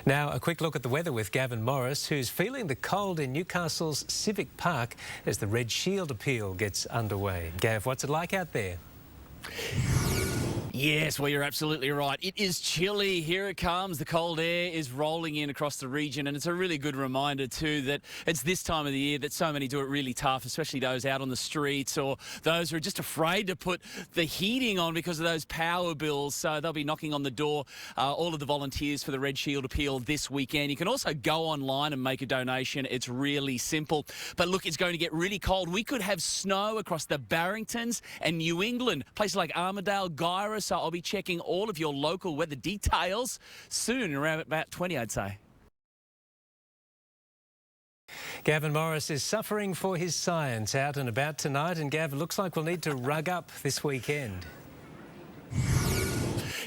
Now, a quick look at the weather with Gavin Morris, who's feeling the cold in Newcastle's Civic Park as the Red Shield appeal gets underway. Gav, what's it like out there? Yes, well, you're absolutely right. It is chilly. Here it comes. The cold air is rolling in across the region, and it's a really good reminder too that it's this time of the year that so many do it really tough, especially those out on the streets or those who are just afraid to put the heating on because of those power bills. So they'll be knocking on the door, all of the volunteers for the Red Shield appeal this weekend. You can also go online and make a donation. It's really simple. But look, it's going to get really cold. We could have snow across the Barringtons and New England, places like Armidale, Guyra. So I'll be checking all of your local weather details soon, around about 20, I'd say. Gavin Morris is suffering for his science out and about tonight, and Gav, it looks like we'll need to rug up this weekend.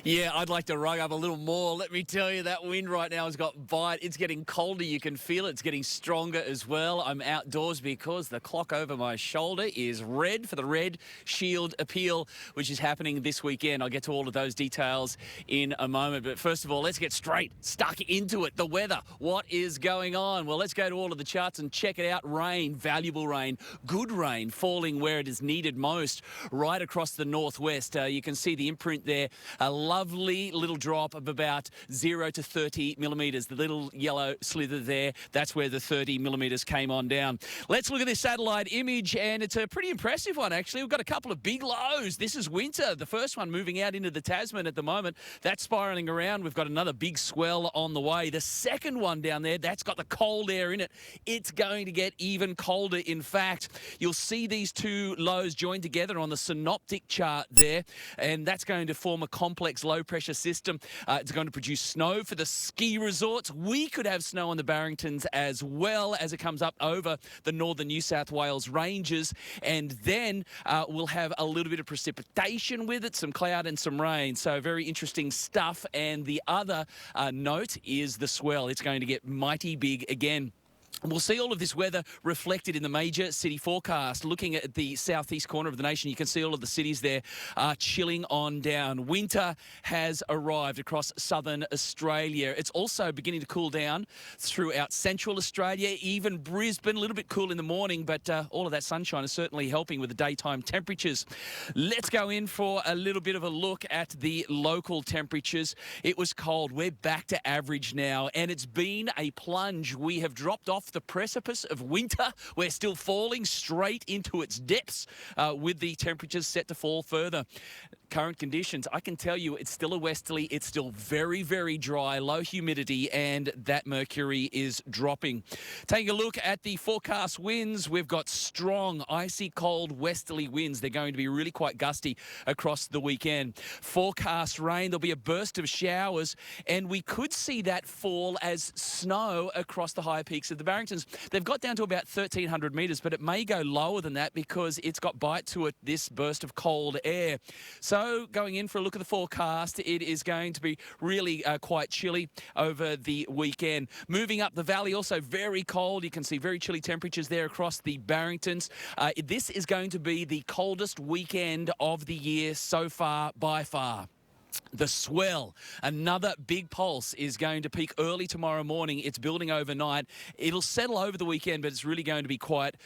Yeah, I'd like to rug up a little more. Let me tell you, that wind right now has got bite. It's getting colder. You can feel it. It's getting stronger as well. I'm outdoors because the clock over my shoulder is red for the Red Shield appeal, which is happening this weekend. I'll get to all of those details in a moment. But first of all, let's get stuck into it. The weather. What is going on? Well, let's go to all of the charts and check it out. Rain, valuable rain, good rain, falling where it is needed most, right across the northwest. You can see the imprint there. A lovely little drop of about 0 to 30 millimetres. The little yellow slither there, that's where the 30 millimetres came on down. Let's look at this satellite image, and it's a pretty impressive one, actually. We've got a couple of big lows. This is winter. The first one moving out into the Tasman at the moment. That's spiralling around. We've got another big swell on the way. The second one down there, that's got the cold air in it. It's going to get even colder. In fact, you'll see these two lows joined together on the synoptic chart there, and that's going to form a complex low pressure system. It's going to produce snow for the ski resorts. We could have snow on the Barringtons as well as it comes up over the northern New South Wales ranges, and then we'll have a little bit of precipitation with it, some cloud and some rain. So very interesting stuff. And the other note is the swell. It's going to get mighty big again. We'll see all of this weather reflected in the major city forecast. Looking at the southeast corner of the nation, you can see all of the cities there chilling on down. Winter has arrived across southern Australia. It's also beginning to cool down throughout central Australia, even Brisbane. A little bit cool in the morning, but all of that sunshine is certainly helping with the daytime temperatures. Let's go in for a little bit of a look at the local temperatures. It was cold. We're back to average now, and it's been a plunge. We have dropped off the precipice of winter. We're still falling straight into its depths with the temperatures set to fall further. Current conditions, I can tell you it's still a westerly. It's still very, very dry, low humidity, and that mercury is dropping. Taking a look at the forecast winds, we've got strong, icy cold westerly winds. They're going to be really quite gusty across the weekend. Forecast rain, there'll be a burst of showers, and we could see that fall as snow across the higher peaks of the Barringtons. They've got down to about 1,300 metres, but it may go lower than that because it's got bite to it, this burst of cold air. So going in for a look at the forecast, it is going to be really quite chilly over the weekend. Moving up the valley, also very cold. You can see very chilly temperatures there across the Barringtons. This is going to be the coldest weekend of the year so far, by far. The swell, another big pulse, is going to peak early tomorrow morning. It's building overnight. It'll settle over the weekend, but it's really going to be quite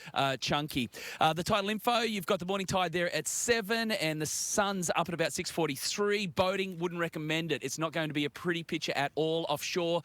chunky. The tidal info, you've got the morning tide there at 7 and the sun's up at about 6:43. Boating, wouldn't recommend it. It's not going to be a pretty picture at all offshore.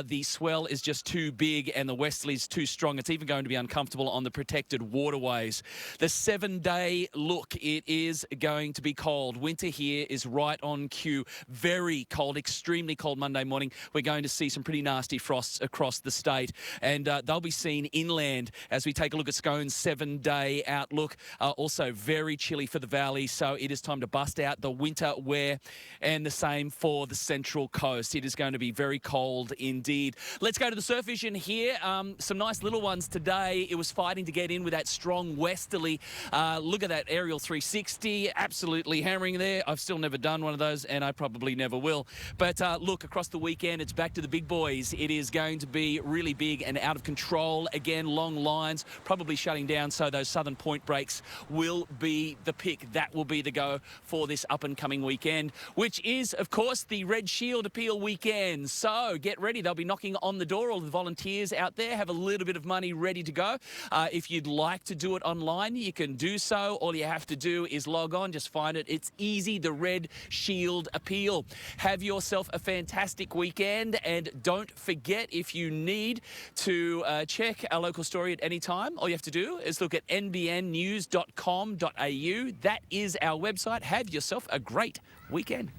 The swell is just too big and the westerly is too strong. It's even going to be uncomfortable on the protected waterways. The 7-day look, it is going to be cold. Winter here is right on cue. Very cold, extremely cold Monday morning. We're going to see some pretty nasty frosts across the state, and they'll be seen inland as we take a look at Scone's 7-day outlook. Also very chilly for the valley, so it is time to bust out the winter wear, and the same for the central coast. It is going to be very cold indeed. Let's go to the surf vision here. Some nice little ones today. It was fighting to get in with that strong westerly. Look at that aerial 360, absolutely hammering there. I've still never done one of those and I probably never will. But look, across the weekend, it's back to the big boys. It is going to be really big and out of control. Again, long lines, probably shutting down, so those Southern Point breaks will be the pick. That will be the go for this up-and-coming weekend, which is, of course, the Red Shield Appeal weekend. So get ready. They'll be knocking on the door. All the volunteers out there have a little bit of money ready to go. If you'd like to do it online, you can do so. All you have to do is log on, just find it. It's easy, the Red Shield Appeal. Have yourself a fantastic weekend, and don't forget, if you need to check our local story at any time, all you have to do is look at nbnnews.com.au. That is our website. Have yourself a great weekend.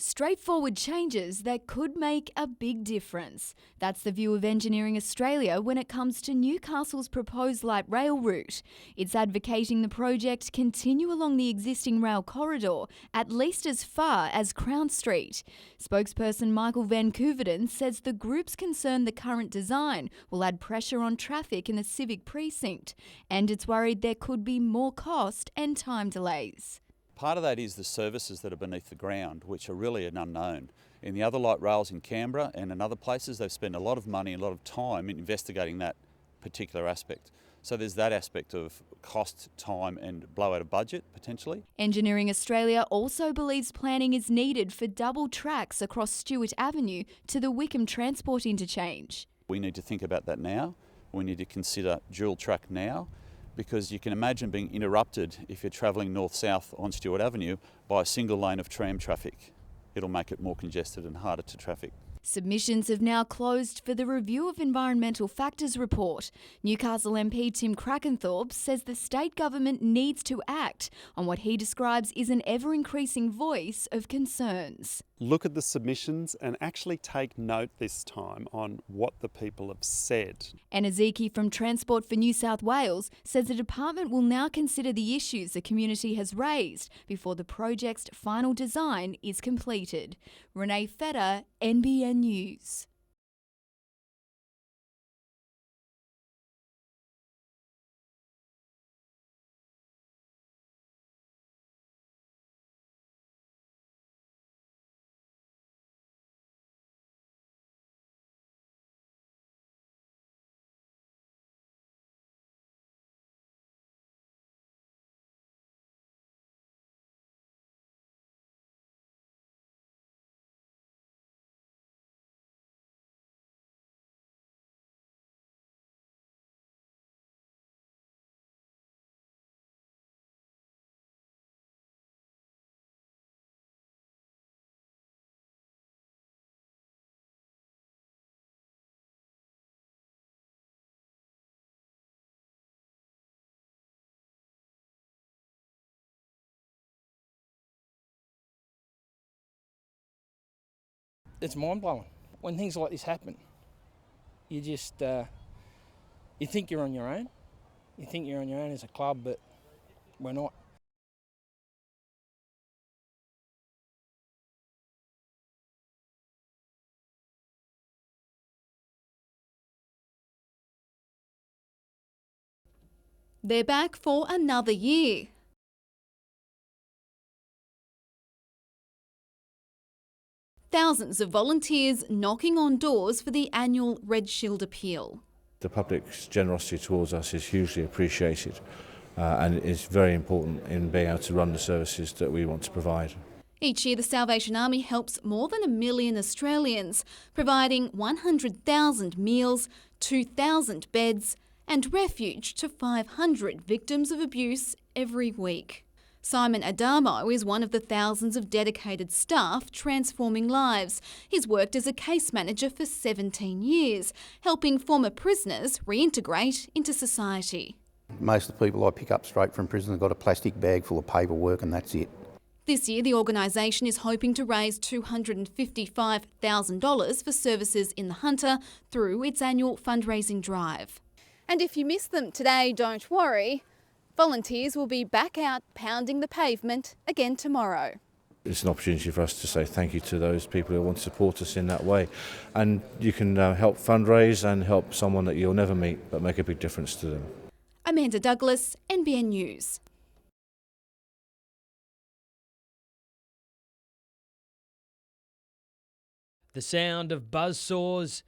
Straightforward changes that could make a big difference. That's the view of Engineering Australia when it comes to Newcastle's proposed light rail route. It's advocating the project continue along the existing rail corridor, at least as far as Crown Street. Spokesperson Michael Van Koeverden says the group's concerned the current design will add pressure on traffic in the civic precinct, and it's worried there could be more cost and time delays. Part of that is the services that are beneath the ground, which are really an unknown. In the other light rails in Canberra and in other places, they've spent a lot of money and a lot of time in investigating that particular aspect. So there's that aspect of cost, time and blowout of budget, potentially. Engineering Australia also believes planning is needed for double tracks across Stewart Avenue to the Wickham Transport Interchange. We need to think about that now. We need to consider dual track now, because you can imagine being interrupted if you're travelling north-south on Stewart Avenue by a single lane of tram traffic. It'll make it more congested and harder to traffic. Submissions have now closed for the review of environmental factors report. Newcastle MP Tim Krakenthorpe says the state government needs to act on what he describes as an ever-increasing voice of concerns. Look at the submissions and actually take note this time on what the people have said. Anna Zeki from Transport for New South Wales says the department will now consider the issues the community has raised before the project's final design is completed. Renee Feder, NBN News. It's mind-blowing when things like this happen. You just, you think you're on your own. You think you're on your own as a club, but we're not. They're back for another year. Thousands of volunteers knocking on doors for the annual Red Shield Appeal. The public's generosity towards us is hugely appreciated and it's very important in being able to run the services that we want to provide. Each year the Salvation Army helps more than 1 million Australians, providing 100,000 meals, 2,000 beds and refuge to 500 victims of abuse every week. Simon Adamo is one of the thousands of dedicated staff transforming lives. He's worked as a case manager for 17 years, helping former prisoners reintegrate into society. Most of the people I pick up straight from prison have got a plastic bag full of paperwork and that's it. This year the organisation is hoping to raise $255,000 for services in the Hunter through its annual fundraising drive. And if you miss them today, don't worry. Volunteers will be back out pounding the pavement again tomorrow. It's an opportunity for us to say thank you to those people who want to support us in that way. And you can help fundraise and help someone that you'll never meet but make a big difference to them. Amanda Douglas, NBN News. The sound of buzzsaws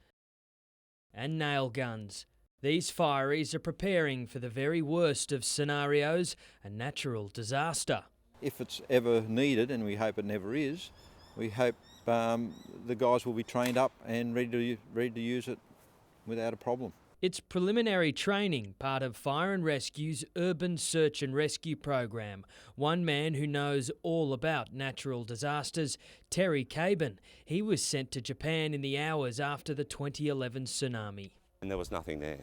and nail guns. These fireys are preparing for the very worst of scenarios, a natural disaster. If it's ever needed, and we hope it never is, we hope the guys will be trained up and ready to use it without a problem. It's preliminary training, part of Fire and Rescue's Urban Search and Rescue program. One man who knows all about natural disasters, Terry Cabin. He was sent to Japan in the hours after the 2011 tsunami. And there was nothing there.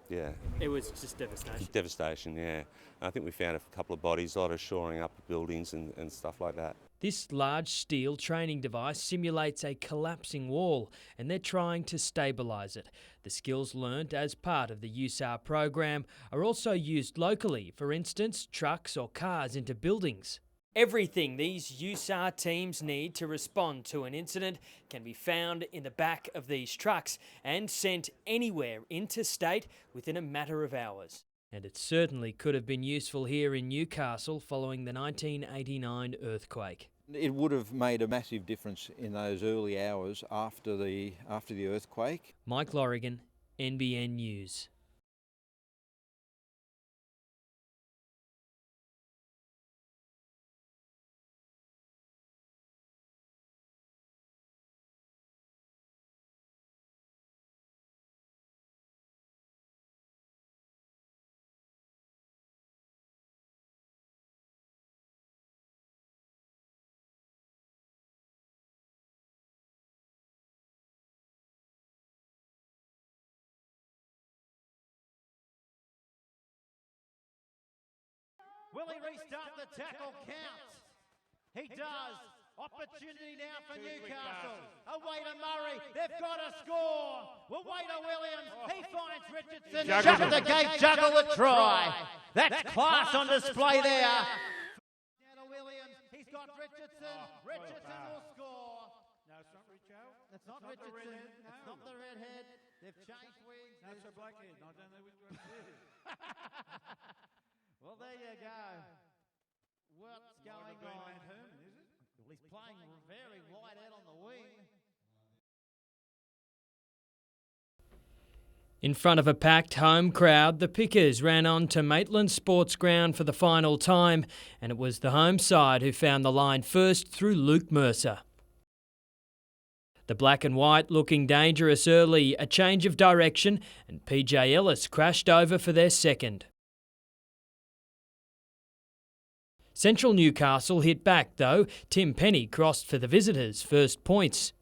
Yeah. It was just devastation. Devastation, yeah. I think we found a couple of bodies, a lot of shoring up buildings and stuff like that. This large steel training device simulates a collapsing wall, and they're trying to stabilise it. The skills learnt as part of the USAR program are also used locally, for instance, trucks or cars into buildings. Everything these USAR teams need to respond to an incident can be found in the back of these trucks and sent anywhere interstate within a matter of hours. And it certainly could have been useful here in Newcastle following the 1989 earthquake. It would have made a massive difference in those early hours after the earthquake. Mike Lorrigan, NBN News. Will he restart the tackle count? He does. Opportunity now for Newcastle. Away to Murray. They've got to score. Away to Williams. He finds Richardson. Shut the gate. Juggle the try. That's class on display there. Now to Williams. He's got Richardson. Richardson will score. No, it's not Richo. It's not Richardson. It's not the redhead. They've changed wings. No, it's a blackhead. I don't know which one it is. Well, there you go. What's going on? Herman, is it? Well, he's playing very wide out on the wing. In front of a packed home crowd, the Pickers ran on to Maitland Sports Ground for the final time, and it was the home side who found the line first through Luke Mercer. The black and white looking dangerous early, a change of direction, and PJ Ellis crashed over for their second. Central Newcastle hit back though. Tim Penny crossed for the visitors' first points.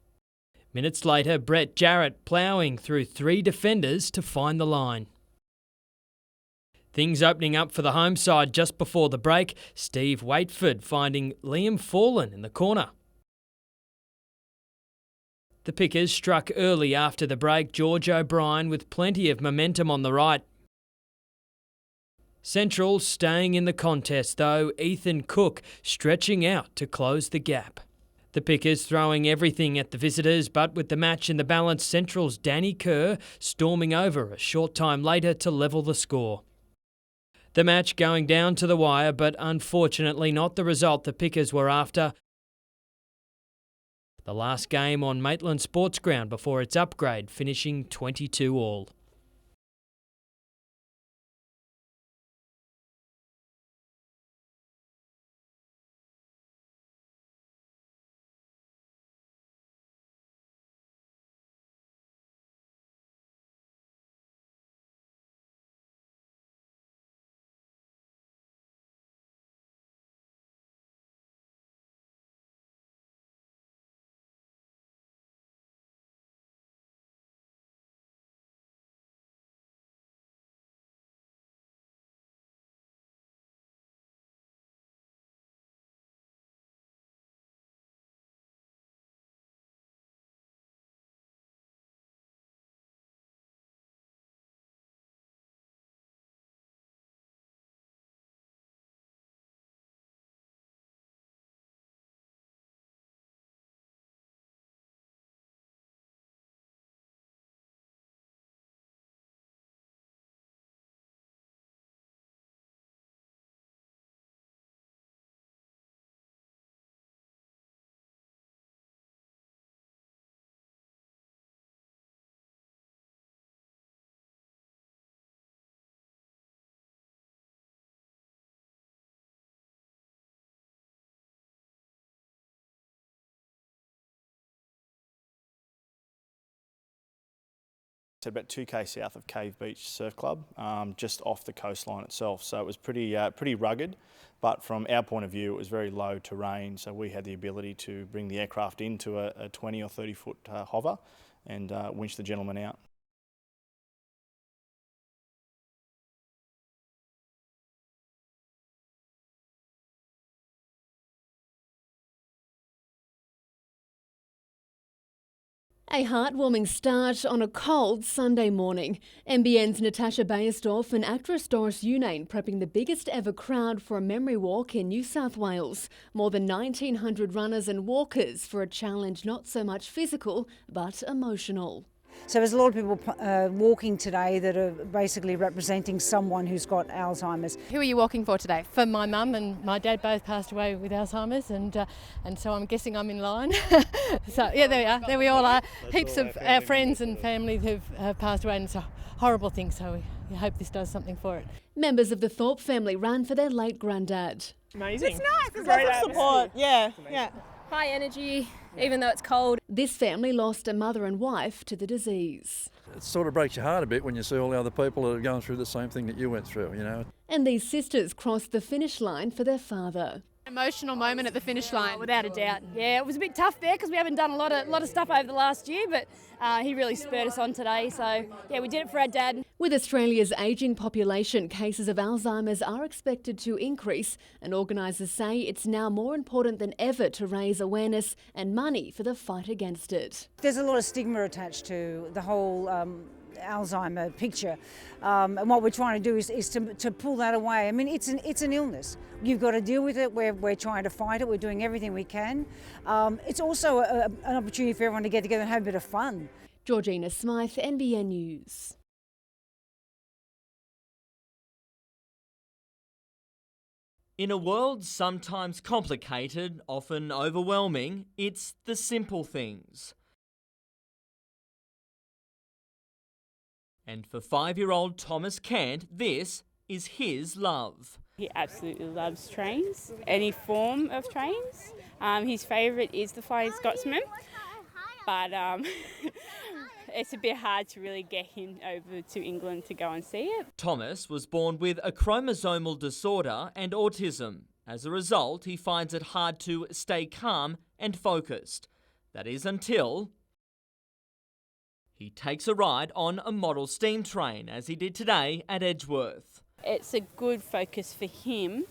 Minutes later, Brett Jarrett ploughing through three defenders to find the line. Things opening up for the home side just before the break. Steve Waitford finding Liam Forlan in the corner. The Pickers struck early after the break. George O'Brien with plenty of momentum on the right. Central staying in the contest though, Ethan Cook stretching out to close the gap. The Pickers throwing everything at the visitors, but with the match in the balance, Central's Danny Kerr storming over a short time later to level the score. The match going down to the wire, but unfortunately not the result the Pickers were after. The last game on Maitland Sports Ground before its upgrade, finishing 22-all. It's about 2k south of Cave Beach Surf Club, just off the coastline itself. So it was pretty rugged, but from our point of view, it was very low terrain. So we had the ability to bring the aircraft into a 20 or 30 foot hover and winch the gentleman out. A heartwarming start on a cold Sunday morning. NBN's Natasha Bayersdorf and actress Doris Unane prepping the biggest ever crowd for a memory walk in New South Wales. More than 1,900 runners and walkers for a challenge not so much physical but emotional. So there's a lot of people walking today that are basically representing someone who's got Alzheimer's. Who are you walking for today? For my mum and my dad both passed away with Alzheimer's, and so I'm guessing I'm in line. So yeah, there we are. There we all are. Heaps of our friends and family who've passed away, and it's a horrible thing. So we hope this does something for it. Members of the Thorpe family ran for their late granddad. Amazing. It's nice. There's lots of support. Yeah. High energy, even though it's cold. This family lost a mother and wife to the disease. It sort of breaks your heart a bit when you see all the other people that are going through the same thing that you went through, you know. And these sisters crossed the finish line for their father. Emotional moment at the finish line. Without a doubt. Yeah, it was a bit tough there because we haven't done a lot of stuff over the last year, but he really spurred us on today. So yeah, we did it for our dad. With Australia's ageing population, cases of Alzheimer's are expected to increase, and organisers say it's now more important than ever to raise awareness and money for the fight against it. There's a lot of stigma attached to the whole Alzheimer picture, and what we're trying to do is to pull that away. I mean, it's an illness. You've got to deal with it. We're trying to fight it. We're doing everything we can. It's also an opportunity for everyone to get together and have a bit of fun. Georgina Smythe, NBN News. In a world sometimes complicated, often overwhelming, it's the simple things. And for 5-year-old Thomas Cant, this is his love. He absolutely loves trains, any form of trains. His favourite is the Flying Scotsman, but it's a bit hard to really get him over to England to go and see it. Thomas was born with a chromosomal disorder and autism. As a result, he finds it hard to stay calm and focused. That is until he takes a ride on a model steam train, as he did today at Edgeworth. It's a good focus for him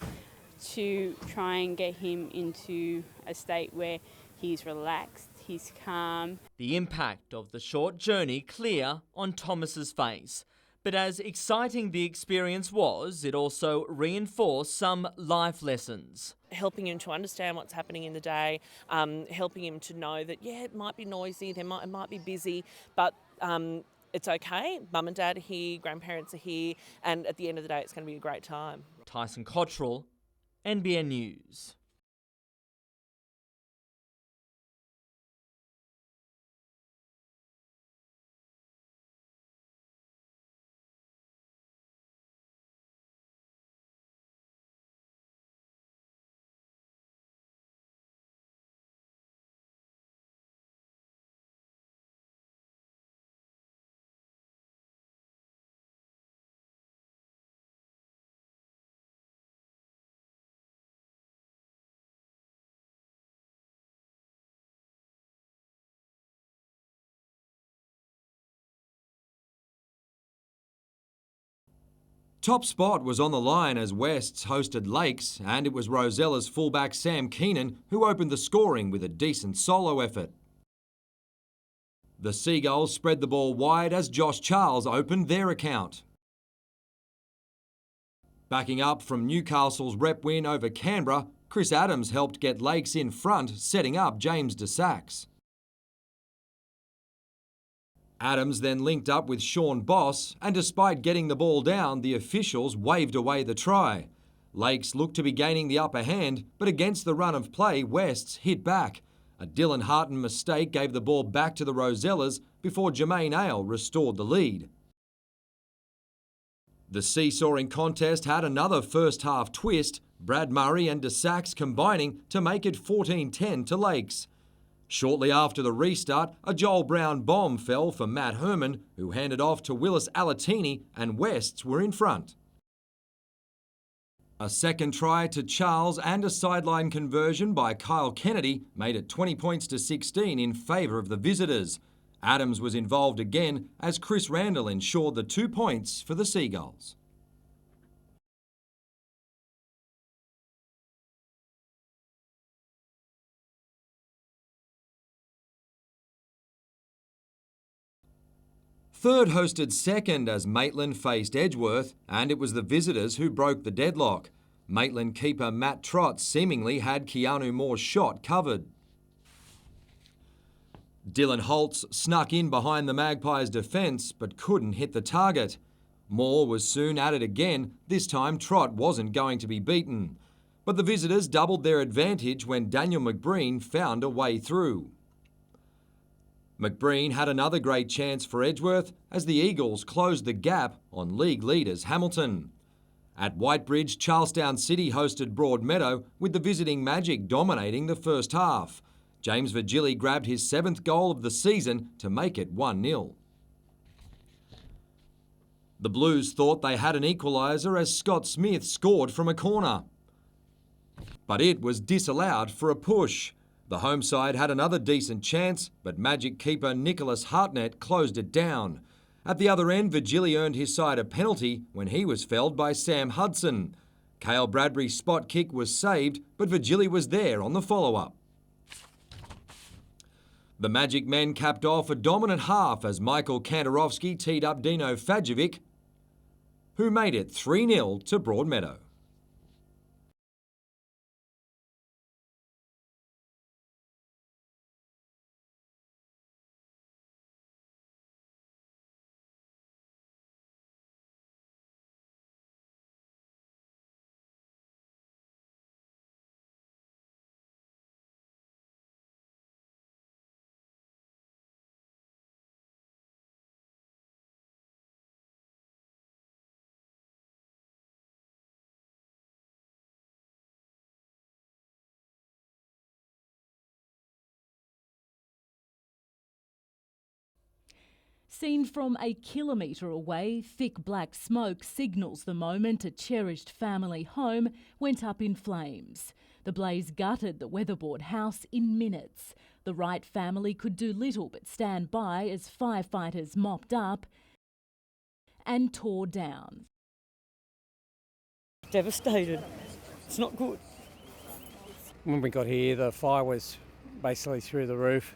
to try and get him into a state where he's relaxed, he's calm. The impact of the short journey clear on Thomas's face. But as exciting the experience was, it also reinforced some life lessons. Helping him to understand what's happening in the day, helping him to know that, yeah, it might be noisy, it might be busy, but it's okay. Mum and Dad are here, grandparents are here, and at the end of the day, it's going to be a great time. Tyson Cottrell, NBN News. Top spot was on the line as Wests hosted Lakes, and it was Rosella's fullback Sam Keenan who opened the scoring with a decent solo effort. The Seagulls spread the ball wide as Josh Charles opened their account. Backing up from Newcastle's rep win over Canberra, Chris Adams helped get Lakes in front, setting up James de Sacks. Adams then linked up with Sean Boss, and despite getting the ball down, the officials waved away the try. Lakes looked to be gaining the upper hand, but against the run of play, Wests hit back. A Dylan Harton mistake gave the ball back to the Rosellas before Jermaine Ale restored the lead. The seesawing contest had another first-half twist, Brad Murray and de Sacks combining to make it 14-10 to Lakes. Shortly after the restart, a Joel Brown bomb fell for Matt Herman, who handed off to Willis Alatini, and Wests were in front. A second try to Charles and a sideline conversion by Kyle Kennedy made it 20 points to 16 in favour of the visitors. Adams was involved again as Chris Randall ensured the 2 points for the Seagulls. Third hosted second as Maitland faced Edgeworth, and it was the visitors who broke the deadlock. Maitland keeper Matt Trott seemingly had Keanu Moore's shot covered. Dylan Holtz snuck in behind the Magpies' defence but couldn't hit the target. Moore was soon at it again. This time Trott wasn't going to be beaten. But the visitors doubled their advantage when Daniel McBreen found a way through. McBreen had another great chance for Edgeworth as the Eagles closed the gap on league leaders Hamilton. At Whitebridge, Charlestown City hosted Broadmeadow, with the visiting Magic dominating the first half. James Virgili grabbed his 7th goal of the season to make it 1-0. The Blues thought they had an equaliser as Scott Smith scored from a corner. But it was disallowed for a push. The home side had another decent chance, but Magic keeper Nicholas Hartnett closed it down. At the other end, Virgili earned his side a penalty when he was felled by Sam Hudson. Cale Bradbury's spot kick was saved, but Virgili was there on the follow-up. The Magic men capped off a dominant half as Michael Kantarovski teed up Dino Fajovic, who made it 3-0 to Broadmeadow. Seen from a kilometre away, thick black smoke signals the moment a cherished family home went up in flames. The blaze gutted the weatherboard house in minutes. The Wright family could do little but stand by as firefighters mopped up and tore down. Devastated. It's not good. When we got here, the fire was basically through the roof,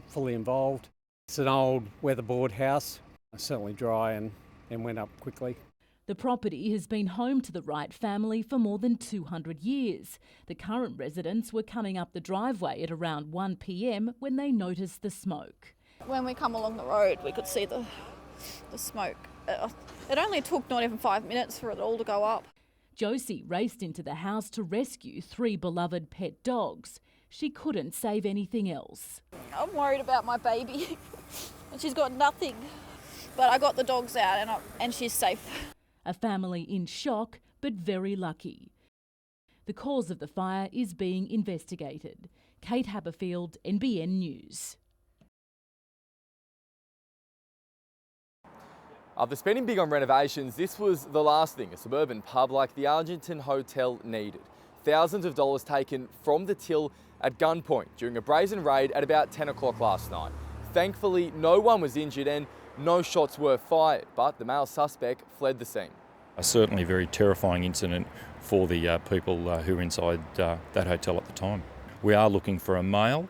fully involved. It's an old weatherboard house, certainly dry and went up quickly. The property has been home to the Wright family for more than 200 years. The current residents were coming up the driveway at around 1 p.m. when they noticed the smoke. When we come along the road, we could see the smoke. It only took not even 5 minutes for it all to go up. Josie raced into the house to rescue 3 beloved pet dogs. She couldn't save anything else. I'm worried about my baby and she's got nothing. But I got the dogs out and she's safe. A family in shock, but very lucky. The cause of the fire is being investigated. Kate Haberfield, NBN News. After spending big on renovations, this was the last thing a suburban pub like the Argenton Hotel needed. Thousands of dollars taken from the till at gunpoint during a brazen raid at about 10 o'clock last night. Thankfully, no one was injured and no shots were fired, but the male suspect fled the scene. A certainly very terrifying incident for the people who were inside that hotel at the time. We are looking for a male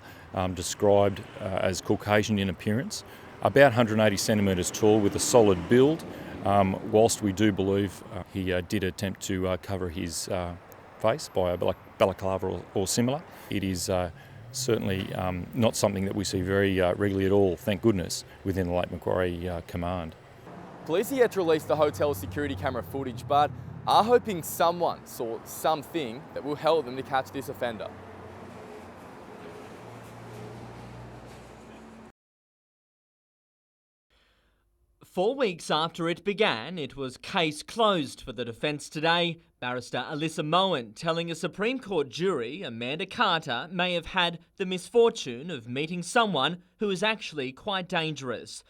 described as Caucasian in appearance, about 180 centimetres tall with a solid build. Whilst we do believe he did attempt to cover his face by a balaclava or similar, it is certainly not something that we see very regularly at all, thank goodness, within the Lake Macquarie Command. Police are yet to release the hotel's security camera footage, but are hoping someone saw something that will help them to catch this offender. Four weeks after it began, it was case closed for the defence today. Barrister Alyssa Moen telling a Supreme Court jury Amanda Carter may have had the misfortune of meeting someone who is actually quite dangerous.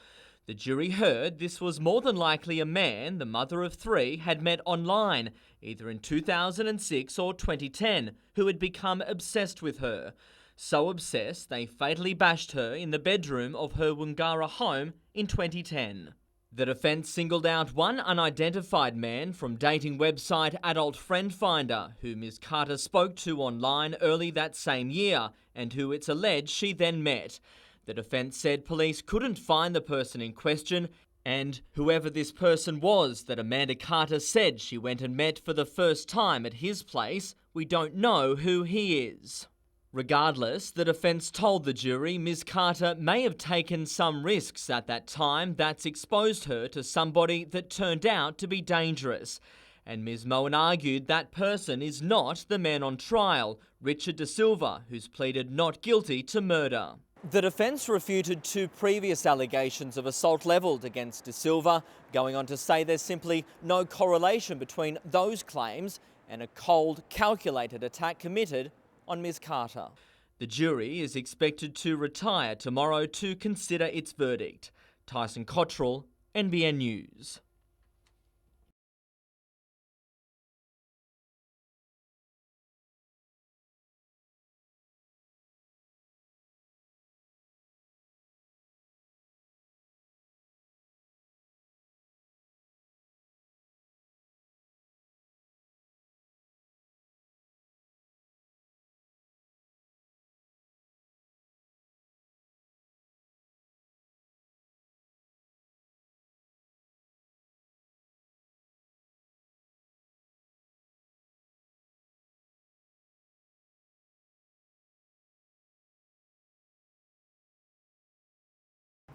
The jury heard this was more than likely a man the mother of three had met online, either in 2006 or 2010, who had become obsessed with her. So obsessed they fatally bashed her in the bedroom of her Wangara home in 2010. The defence singled out one unidentified man from dating website Adult Friend Finder, who Ms Carter spoke to online early that same year and who it's alleged she then met. The defence said police couldn't find the person in question, and whoever this person was that Amanda Carter said she went and met for the first time at his place, we don't know who he is. Regardless, the defence told the jury Ms Carter may have taken some risks at that time that's exposed her to somebody that turned out to be dangerous. And Ms Moen argued that person is not the man on trial, Richard De Silva, who's pleaded not guilty to murder. The defence refuted two previous allegations of assault levelled against De Silva, going on to say there's simply no correlation between those claims and a cold, calculated attack committed on Ms Carter. The jury is expected to retire tomorrow to consider its verdict. Tyson Cottrell, NBN News.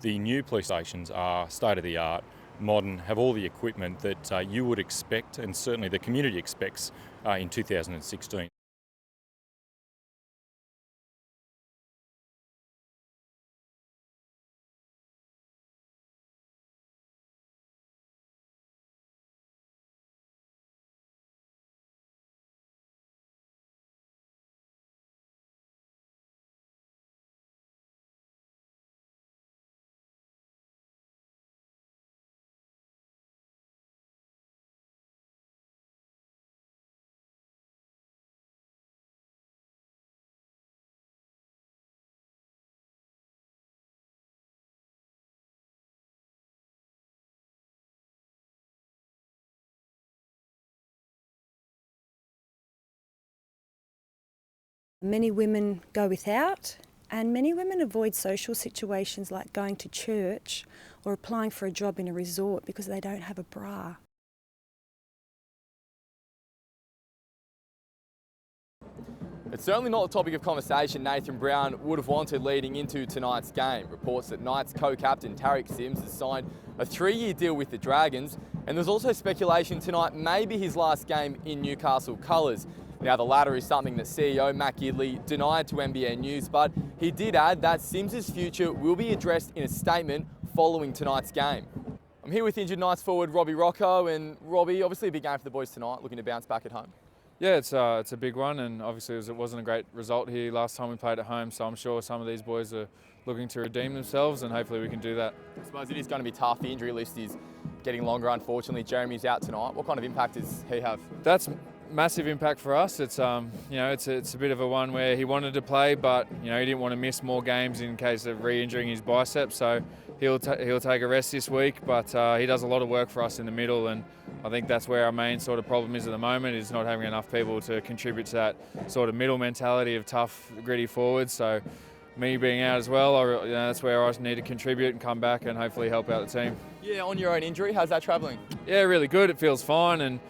The new police stations are state-of-the-art, modern, have all the equipment that you would expect and certainly the community expects in 2016. Many women go without, and many women avoid social situations like going to church or applying for a job in a resort because they don't have a bra. It's certainly not the topic of conversation Nathan Brown would have wanted leading into tonight's game. Reports that Knights co-captain Tariq Sims has signed a 3-year deal with the Dragons, and there's also speculation tonight may be his last game in Newcastle colours. Now, the latter is something that CEO Matt Gidley denied to NBN News, but he did add that Sims's future will be addressed in a statement following tonight's game. I'm here with injured Knights forward Robbie Rocco, and Robbie, obviously a big game for the boys tonight, looking to bounce back at home. Yeah, it's a big one, and obviously it wasn't a great result here last time we played at home, so I'm sure some of these boys are looking to redeem themselves, and hopefully we can do that. I suppose it is going to be tough. The injury list is getting longer, unfortunately. Jeremy's out tonight. What kind of impact does he have? That's massive impact for us. It's it's a bit of a one where he wanted to play, but he didn't want to miss more games in case of re-injuring his bicep. So he'll take a rest this week, but he does a lot of work for us in the middle, and I think that's where our main sort of problem is at the moment, is not having enough people to contribute to that sort of middle mentality of tough, gritty forwards. So me being out as well, that's where I need to contribute and come back and hopefully help out the team. Yeah, on your own injury, how's that travelling? Yeah, really good. It feels fine, and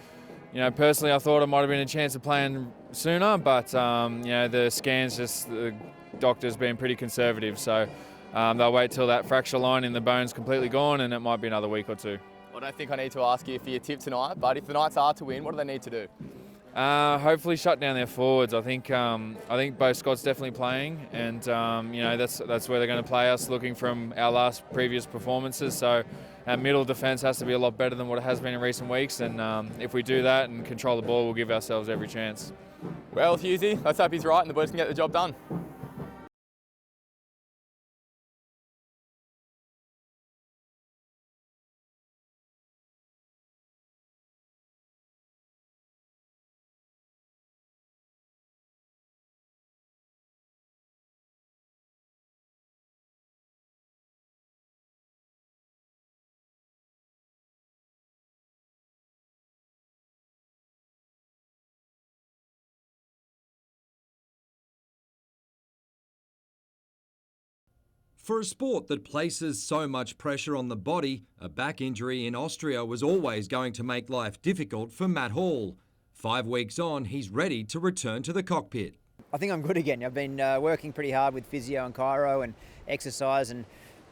personally, I thought I might have been a chance of playing sooner, but the scans, the doctor's been pretty conservative, so they'll wait till that fracture line in the bone's completely gone, and it might be another week or two. I don't think I need to ask you for your tip tonight, but if the Knights are to win, what do they need to do? Hopefully shut down their forwards. I think both Scott's definitely playing, and that's where they're going to play us, looking from our previous performances. So our middle defence has to be a lot better than what it has been in recent weeks, and if we do that and control the ball, we'll give ourselves every chance. Well, Hughesy, let's hope he's right and the boys can get the job done. For a sport that places so much pressure on the body, a back injury in Austria was always going to make life difficult for Matt Hall. 5 weeks on, he's ready to return to the cockpit. I think I'm good again. I've been working pretty hard with physio and chiro and exercise, and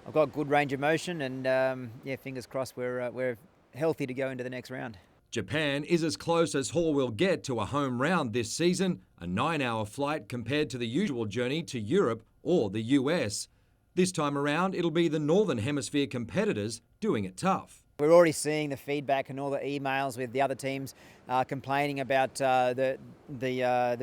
I've got good range of motion, and fingers crossed we're healthy to go into the next round. Japan is as close as Hall will get to a home round this season, a 9-hour flight compared to the usual journey to Europe or the US. This time around, it'll be the Northern Hemisphere competitors doing it tough. We're already seeing the feedback and all the emails with the other teams complaining about the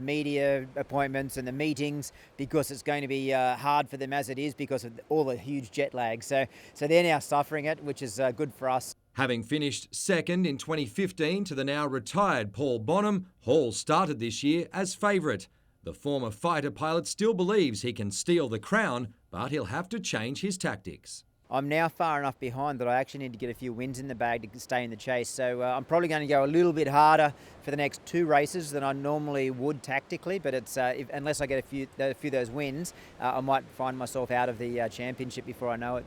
media appointments and the meetings, because it's going to be hard for them as it is because of all the huge jet lag. So they're now suffering it, which is good for us. Having finished second in 2015 to the now retired Paul Bonham, Hall started this year as favourite. The former fighter pilot still believes he can steal the crown, but he'll have to change his tactics. I'm now far enough behind that I actually need to get a few wins in the bag to stay in the chase. So I'm probably going to go a little bit harder for the next 2 races than I normally would tactically. But it's unless I get a few of those wins, I might find myself out of the championship before I know it.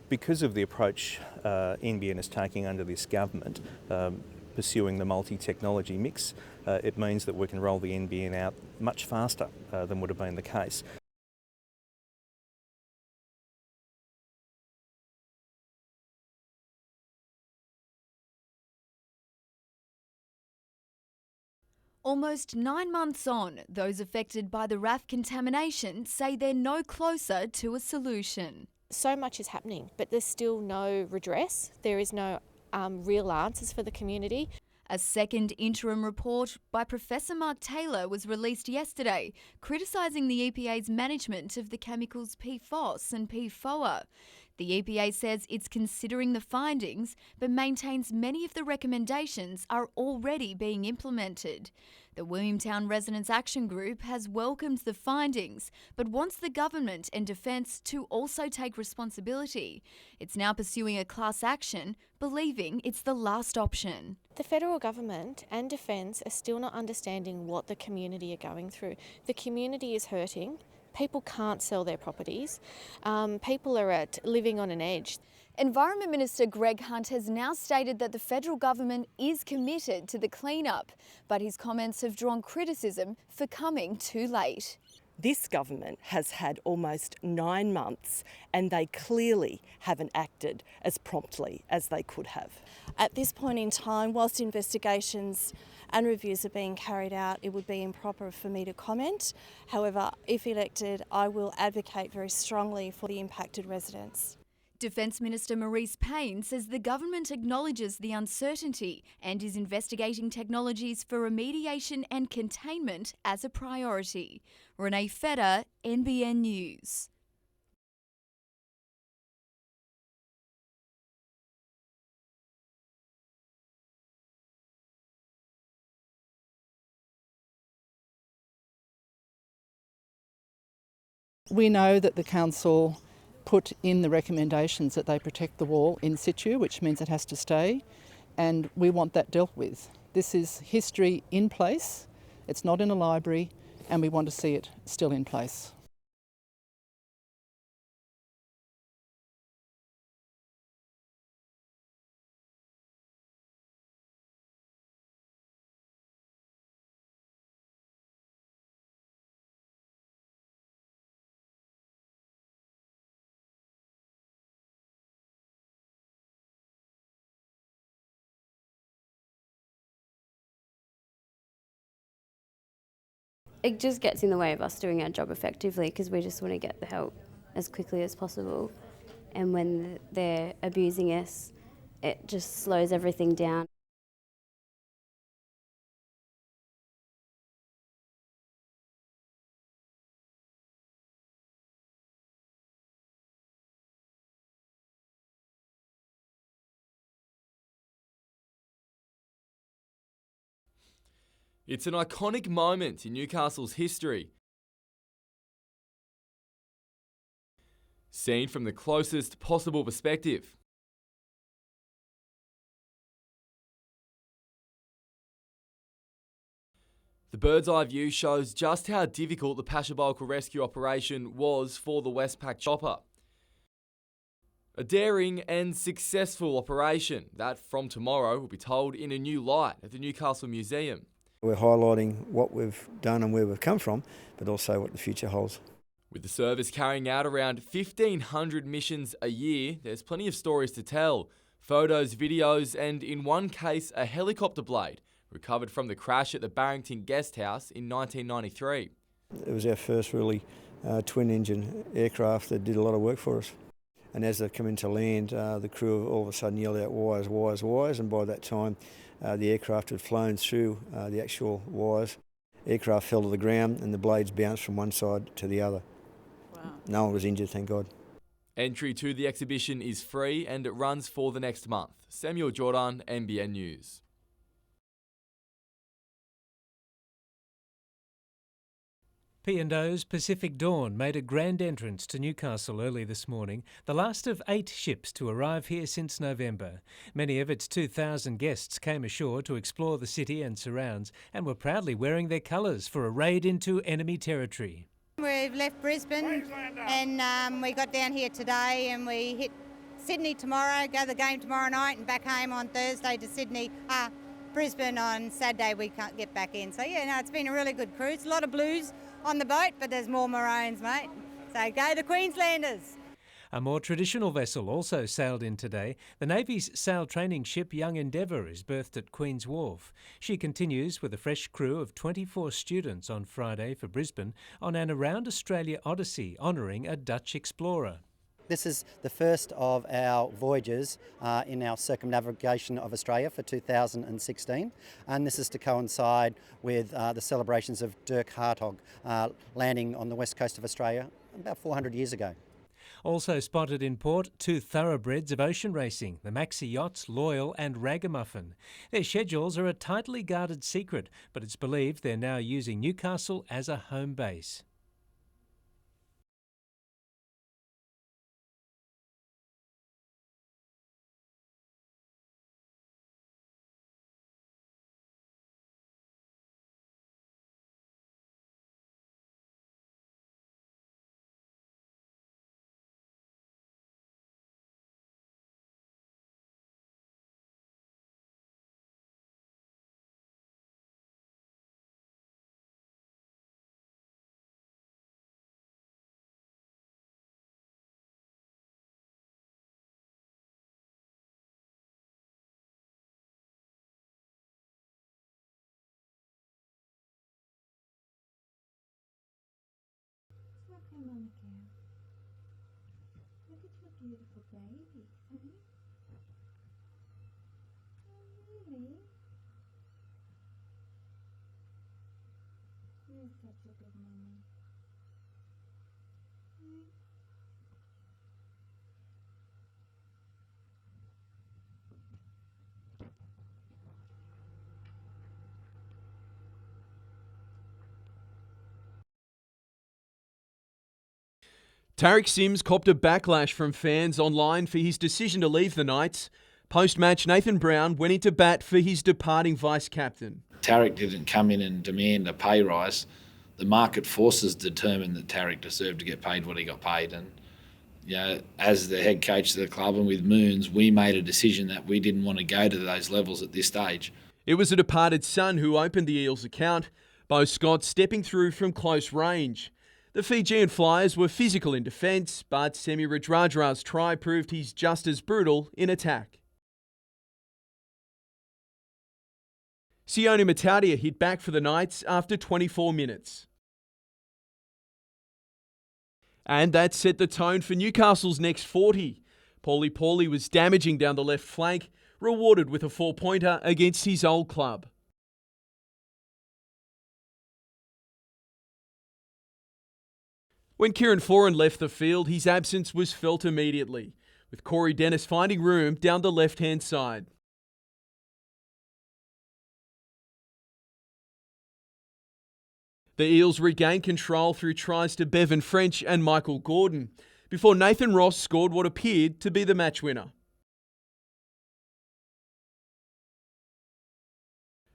Because of the approach NBN is taking under this government, pursuing the multi-technology mix, it means that we can roll the NBN out much faster than would have been the case. Almost 9 months on, those affected by the RAF contamination say they're no closer to a solution. So much is happening, but there's still no redress. There is no real answers for the community. A second interim report by Professor Mark Taylor was released yesterday, criticising the EPA's management of the chemicals PFOS and PFOA. The EPA says it's considering the findings, but maintains many of the recommendations are already being implemented. The Williamtown Residents Action Group has welcomed the findings, but wants the government and Defence to also take responsibility. It's now pursuing a class action, believing it's the last option. The federal government and Defence are still not understanding what the community are going through. The community is hurting. People can't sell their properties. People are living on an edge. Environment Minister Greg Hunt has now stated that the federal government is committed to the clean-up, but his comments have drawn criticism for coming too late. This government has had almost 9 months and they clearly haven't acted as promptly as they could have. At this point in time, whilst investigations and reviews are being carried out, it would be improper for me to comment. However, if elected, I will advocate very strongly for the impacted residents. Defence Minister Marise Payne says the government acknowledges the uncertainty and is investigating technologies for remediation and containment as a priority. Renee Feder, NBN News. We know that the council put in the recommendations that they protect the wall in situ, which means it has to stay, and we want that dealt with. This is history in place, it's not in a library, and we want to see it still in place. It just gets in the way of us doing our job effectively because we just want to get the help as quickly as possible. And when they're abusing us, it just slows everything down. It's an iconic moment in Newcastle's history. Seen from the closest possible perspective. The bird's eye view shows just how difficult the Pashabolka rescue operation was for the Westpac chopper. A daring and successful operation that from tomorrow will be told in a new light at the Newcastle Museum. We're highlighting what we've done and where we've come from, but also what the future holds. With the service carrying out around 1,500 missions a year, there's plenty of stories to tell. Photos, videos, and in one case, a helicopter blade recovered from the crash at the Barrington Guest House in 1993. It was our first really twin-engine aircraft that did a lot of work for us. And as they come into land, the crew all of a sudden yelled out wires, wires, wires, and by that time the aircraft had flown through the actual wires. Aircraft fell to the ground and the blades bounced from one side to the other. Wow. No one was injured, thank God. Entry to the exhibition is free and it runs for the next month. Samuel Jordan, NBN News. P&O's Pacific Dawn made a grand entrance to Newcastle early this morning, the last of 8 ships to arrive here since November. Many of its 2,000 guests came ashore to explore the city and surrounds and were proudly wearing their colours for a raid into enemy territory. We've left Brisbane and we got down here today and we hit Sydney tomorrow, go to the game tomorrow night and back home on Thursday to Sydney, Brisbane on Saturday we can't get back in. So yeah, no, it's been a really good cruise. A lot of blues on the boat, but there's more maroons, mate. So go the Queenslanders. A more traditional vessel also sailed in today. The Navy's sail training ship Young Endeavour is berthed at Queen's Wharf. She continues with a fresh crew of 24 students on Friday for Brisbane on an Around Australia Odyssey honouring a Dutch explorer. This is the first of our voyages in our circumnavigation of Australia for 2016, and this is to coincide with the celebrations of Dirk Hartog landing on the west coast of Australia about 400 years ago. Also spotted in port, two thoroughbreds of ocean racing, the maxi yachts Loyal and Ragamuffin. Their schedules are a tightly guarded secret, but it's believed they're now using Newcastle as a home base. Come on, Mikael. Look at your beautiful baby, honey. Oh, really? You're such a good mommy. Tariq Sims copped a backlash from fans online for his decision to leave the Knights. Post-match, Nathan Brown went into bat for his departing vice-captain. Tariq didn't come in and demand a pay rise. The market forces determined that Tariq deserved to get paid what he got paid. And as the head coach of the club and with Moons, we made a decision that we didn't want to go to those levels at this stage. It was a departed son who opened the Eels' account, Beau Scott stepping through from close range. The Fijian Flyers were physical in defence, but Semi Radradra's try proved he's just as brutal in attack. Sione Matautia hit back for the Knights after 24 minutes. And that set the tone for Newcastle's next 40. Paulie was damaging down the left flank, rewarded with a 4-pointer against his old club. When Kieran Foran left the field, his absence was felt immediately, with Corey Dennis finding room down the left-hand side. The Eels regained control through tries to Bevan French and Michael Gordon, before Nathan Ross scored what appeared to be the match winner.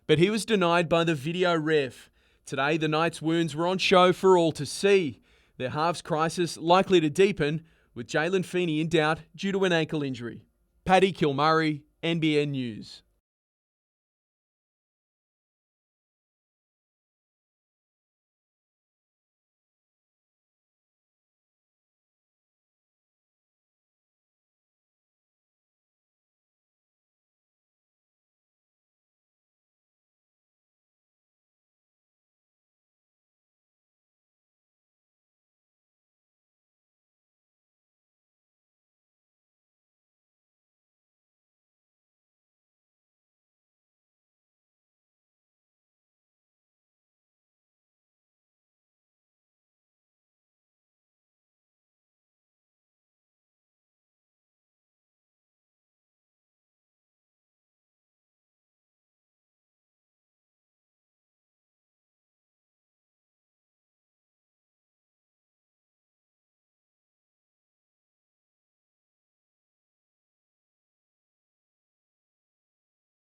But he was denied by the video ref. Today, the Knights' wounds were on show for all to see. Their halves crisis likely to deepen, with Jalen Feeney in doubt due to an ankle injury. Paddy Kilmurray, NBN News.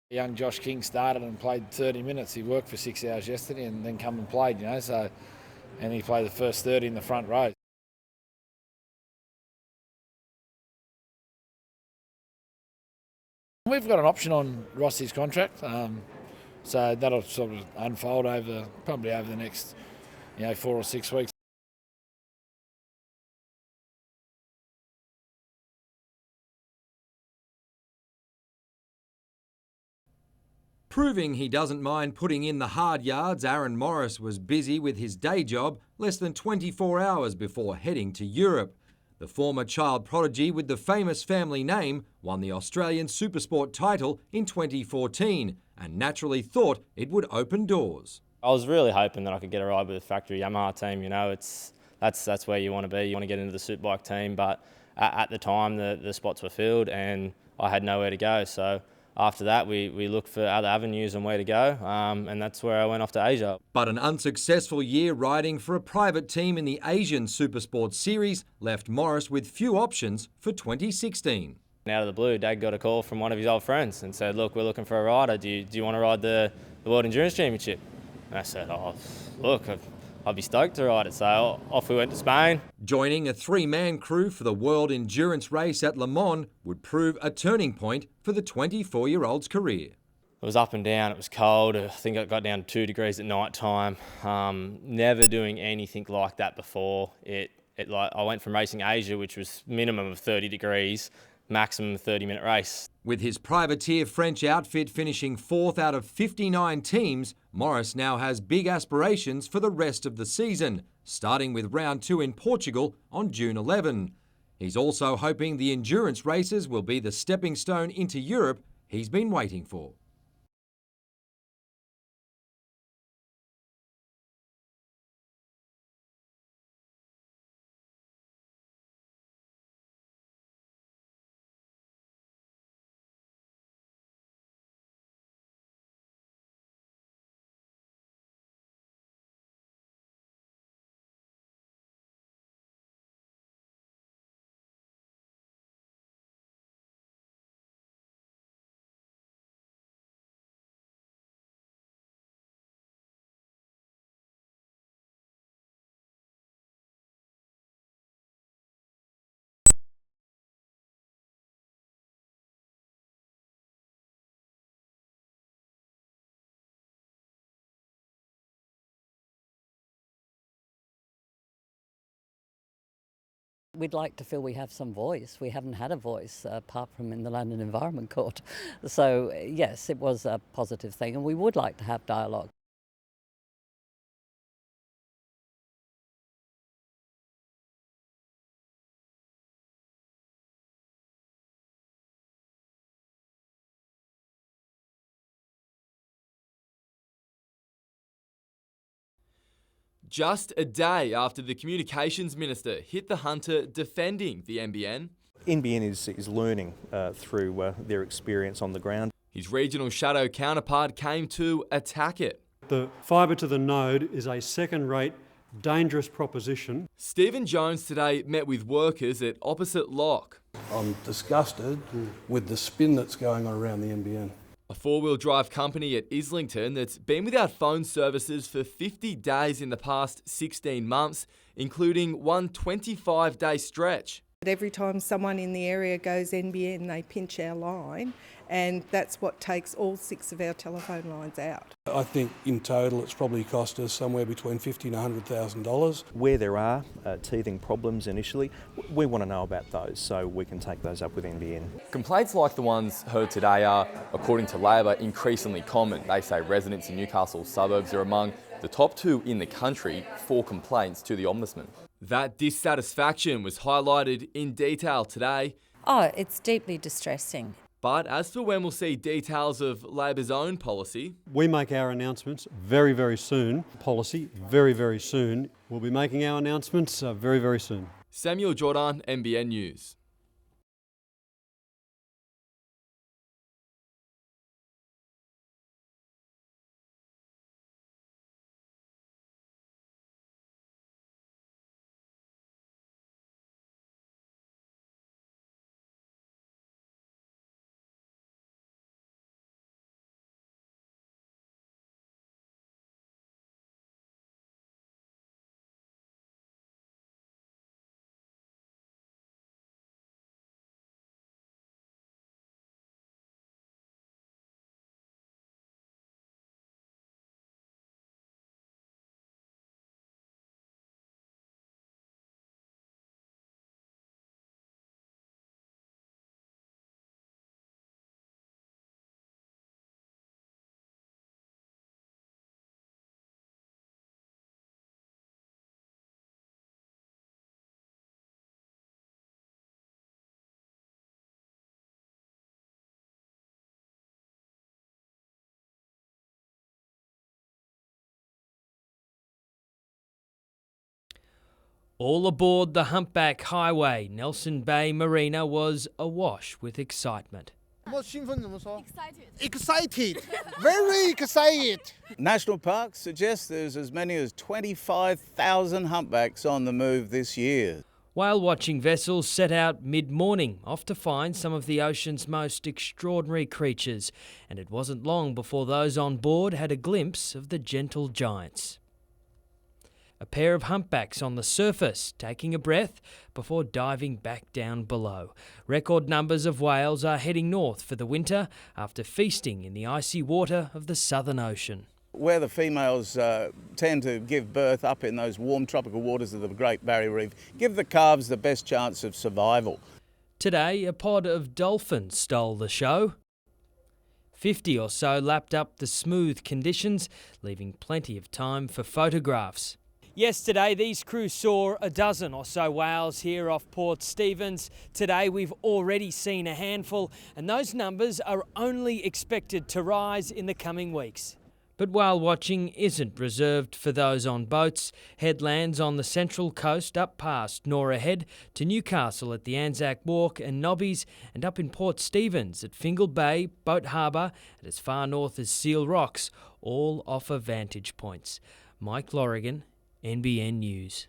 Young Josh King started and played 30 minutes. He worked for 6 hours yesterday and then come and played, and he played the first 30 in the front row. We've got an option on Rossi's contract. So that'll sort of unfold probably over the next 4 or 6 weeks. Proving he doesn't mind putting in the hard yards, Aaron Morris was busy with his day job less than 24 hours before heading to Europe. The former child prodigy with the famous family name won the Australian Supersport title in 2014 and naturally thought it would open doors. I was really hoping that I could get a ride with the factory Yamaha team. That's where you want to be. You want to get into the superbike team, but at the time the spots were filled and I had nowhere to go. So after that, we looked for other avenues and where to go, and that's where I went off to Asia. But an unsuccessful year riding for a private team in the Asian Supersport Series left Morris with few options for 2016. Out of the blue, Dad got a call from one of his old friends and said, "Look, we're looking for a rider. Do you want to ride the World Endurance Championship?" And I said, "Oh, look, I'd be stoked to ride it." So off we went to Spain. Joining a three-man crew for the World Endurance Race at Le Mans would prove a turning point for the 24-year-old's career. It was up and down, it was cold. I think it got down to 2 degrees at night time. Never doing anything like that before. I went from racing Asia, which was minimum of 30 degrees, maximum 30-minute race. With his privateer French outfit finishing 4th out of 59 teams, Morris now has big aspirations for the rest of the season, starting with round 2 in Portugal on June 11. He's also hoping the endurance races will be the stepping stone into Europe he's been waiting for. We'd like to feel we have some voice. We haven't had a voice apart from in the Land and Environment Court. So yes, it was a positive thing and we would like to have dialogue. Just a day after the Communications Minister hit the Hunter defending the NBN. NBN is learning through their experience on the ground. His regional shadow counterpart came to attack it. The fibre to the node is a second-rate, dangerous proposition. Stephen Jones today met with workers at opposite Lock. I'm disgusted with the spin that's going on around the NBN. A four-wheel drive company at Islington that's been without phone services for 50 days in the past 16 months, including one 25-day stretch. Every time someone in the area goes NBN, they pinch our line, and that's what takes all 6 of our telephone lines out. I think in total it's probably cost us somewhere between $50,000 and $100,000. Where there are teething problems initially, we want to know about those so we can take those up with NBN. Complaints like the ones heard today are, according to Labor, increasingly common. They say residents in Newcastle suburbs are among the top 2 in the country for complaints to the Ombudsman. That dissatisfaction was highlighted in detail today. Oh, it's deeply distressing. But as for when we'll see details of Labor's own policy... We make our announcements very, very soon. Policy, very, very soon. We'll be making our announcements very, very soon. Samuel Jordan, NBN News. All aboard the Humpback Highway, Nelson Bay Marina was awash with excitement. Excited, very excited. National parks suggest there's as many as 25,000 humpbacks on the move this year. Whale watching vessels set out mid-morning, off to find some of the ocean's most extraordinary creatures, and it wasn't long before those on board had a glimpse of the gentle giants. A pair of humpbacks on the surface, taking a breath before diving back down below. Record numbers of whales are heading north for the winter after feasting in the icy water of the Southern Ocean. Where the females tend to give birth up in those warm tropical waters of the Great Barrier Reef, give the calves the best chance of survival. Today, a pod of dolphins stole the show. 50 or so lapped up the smooth conditions, leaving plenty of time for photographs. Yesterday, these crews saw a dozen or so whales here off Port Stephens. Today, we've already seen a handful, and those numbers are only expected to rise in the coming weeks. But whale watching isn't reserved for those on boats. Headlands on the central coast up past Nora Head to Newcastle at the Anzac Walk and Nobbies, and up in Port Stephens at Fingal Bay, Boat Harbour, and as far north as Seal Rocks, all offer vantage points. Mike Lorrigan, NBN News.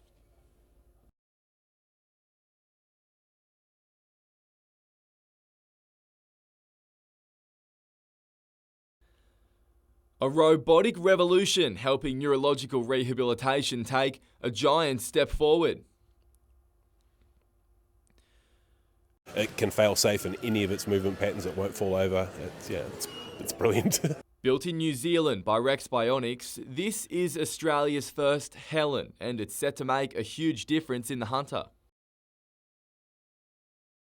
A robotic revolution helping neurological rehabilitation take a giant step forward. It can fail safe in any of its movement patterns. It won't fall over. It's brilliant. Built in New Zealand by Rex Bionics, this is Australia's first Helen, and it's set to make a huge difference in the Hunter.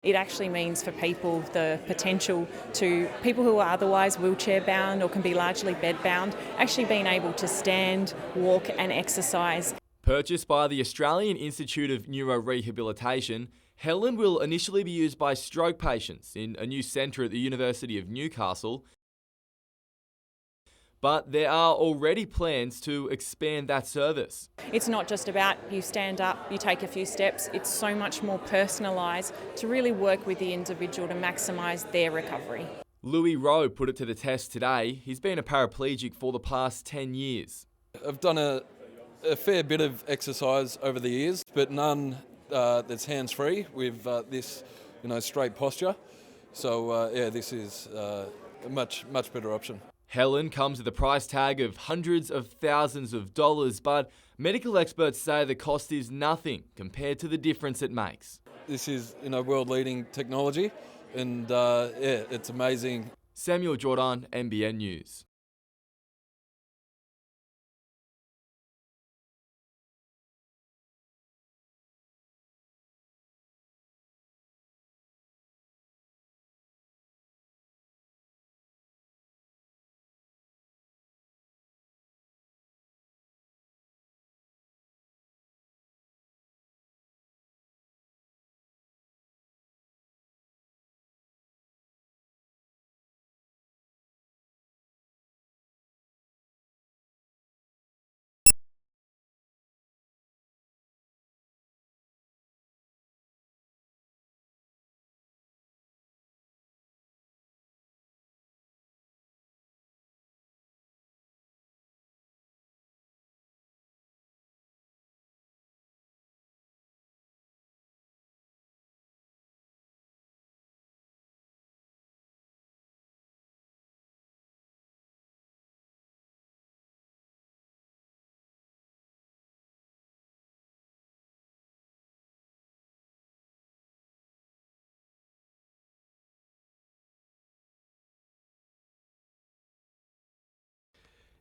It actually means for people the potential to, people who are otherwise wheelchair bound or can be largely bed bound, actually being able to stand, walk and exercise. Purchased by the Australian Institute of Neurorehabilitation, Helen will initially be used by stroke patients in a new centre at the University of Newcastle. But there are already plans to expand that service. It's not just about you stand up, you take a few steps. It's so much more personalised to really work with the individual to maximise their recovery. Louis Rowe put it to the test today. He's been a paraplegic for the past 10 years. I've done a fair bit of exercise over the years, but none that's hands-free with this, straight posture. So this is a much better option. Helen comes with a price tag of hundreds of thousands of dollars, but medical experts say the cost is nothing compared to the difference it makes. This is, world-leading technology, and it's amazing. Samuel Jordan, NBN News.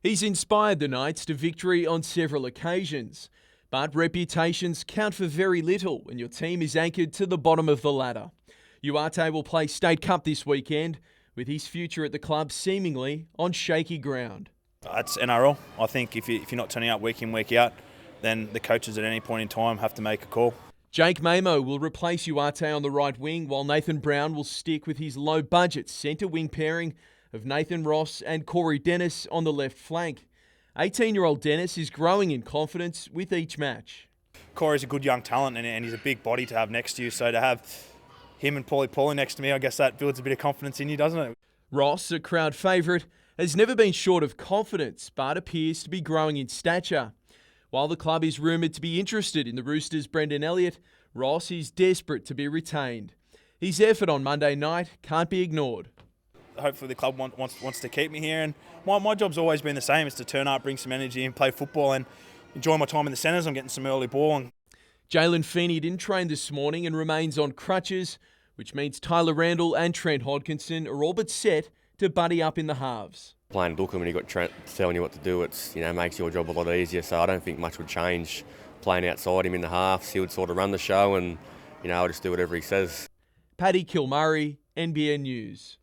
He's inspired the Knights to victory on several occasions, but reputations count for very little when your team is anchored to the bottom of the ladder. Uarte will play State Cup this weekend, with his future at the club seemingly on shaky ground. It's NRL. I think if you're not turning up week in, week out, then the coaches at any point in time have to make a call. Jake Mamo will replace Uarte on the right wing, while Nathan Brown will stick with his low-budget centre wing pairing of Nathan Ross and Corey Dennis on the left flank. 18-year-old Dennis is growing in confidence with each match. Corey's a good young talent and he's a big body to have next to you. So to have him and Paulie next to me, I guess that builds a bit of confidence in you, doesn't it? Ross, a crowd favourite, has never been short of confidence, but appears to be growing in stature. While the club is rumoured to be interested in the Roosters' Brendan Elliott, Ross is desperate to be retained. His effort on Monday night can't be ignored. Hopefully the club wants to keep me here, and my job's always been the same, is to turn up, bring some energy and play football and enjoy my time in the centres. I'm getting some early ball. Jalen Feeney didn't train this morning and remains on crutches, which means Tyler Randall and Trent Hodkinson are all but set to buddy up in the halves. Playing Dookham when you've got Trent telling you what to do, it's makes your job a lot easier, so I don't think much would change playing outside him in the halves. He would sort of run the show and I'll just do whatever he says. Paddy Kilmurray, NBN News.